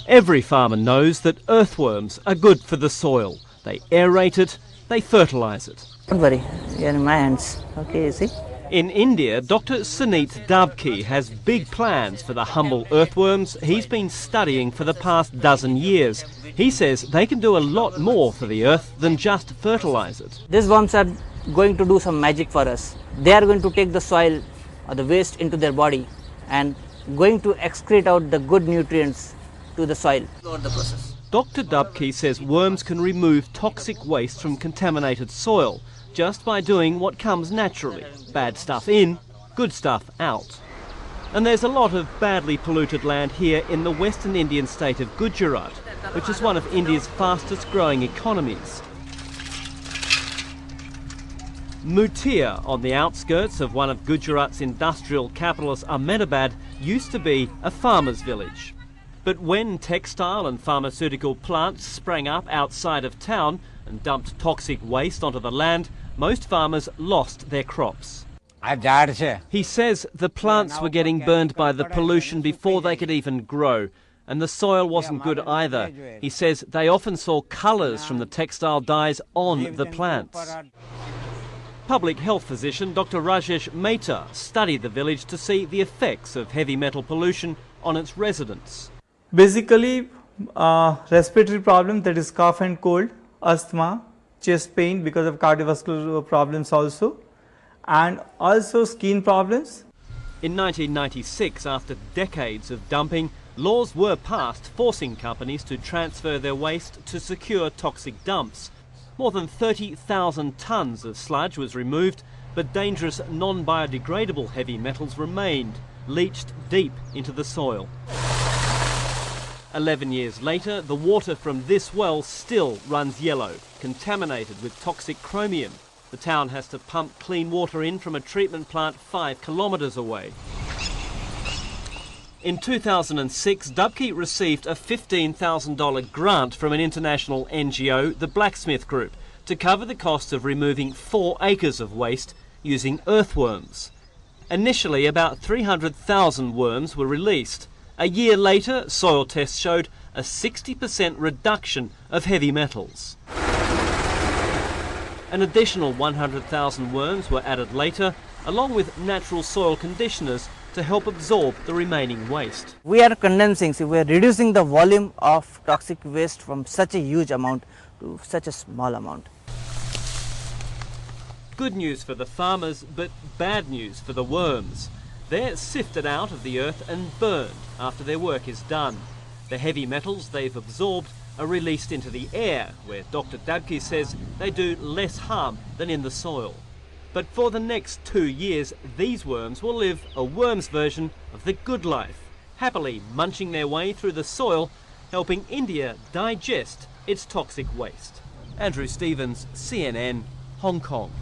Every farmer knows that earthworms are good for the soil. They aerate it, they fertilise it. Don't worry, you're in my hands. Okay, you see? In India, Dr. Suneet Dabki has big plans for the humble earthworms he's been studying for the past dozen years. He says they can do a lot more for the earth than just fertilise it. These worms are going to do some magic for us. They are going to take the soil or the waste into their body and going to excrete out the good nutrients to the soil. Dr. Dabki says worms can remove toxic waste from contaminated soil just by doing what comes naturally. Bad stuff in, good stuff out. And there's a lot of badly polluted land here in the western Indian state of Gujarat, which is one of India's fastest growing economies. Mutia, on the outskirts of one of Gujarat's industrial capitals, Ahmedabad, used to be a farmer's village. But when textile and pharmaceutical plants sprang up outside of town and dumped toxic waste onto the land, most farmers lost their crops. He says the plants were getting burned by the pollution before they could even grow, and the soil wasn't good either. He says they often saw colours from the textile dyes on the plants. Public health physician Dr. Rajesh Mehta studied the village to see the effects of heavy metal pollution on its residents. Basically, respiratory problem, that is cough and cold, asthma, chest pain because of cardiovascular problems also, and also skin problems. In 1996, after decades of dumping, laws were passed forcing companies to transfer their waste to secure toxic dumps. More than 30,000 tonnes of sludge was removed, but dangerous non-biodegradable heavy metals remained, leached deep into the soil. 11 years later, the water from this well still runs yellow, contaminated with toxic chromium. The town has to pump clean water in from a treatment plant 5 kilometres away. In 2006, Dabki received a $15,000 grant from an international NGO, the Blacksmith Group, to cover the cost of removing 4 acres of waste using earthworms. Initially, about 300,000 worms were released. A year later, soil tests showed a 60% reduction of heavy metals. An additional 100,000 worms were added later, along with natural soil conditioners to help absorb the remaining waste. We are condensing, we are reducing the volume of toxic waste from such a huge amount to such a small amount. Good news for the farmers, but bad news for the worms. They're sifted out of the earth and burned after their work is done. The heavy metals they've absorbed are released into the air, where Dr. Dabki says they do less harm than in the soil. But for the next 2 years, these worms will live a worm's version of the good life, happily munching their way through the soil, helping India digest its toxic waste. Andrew Stevens, CNN, Hong Kong.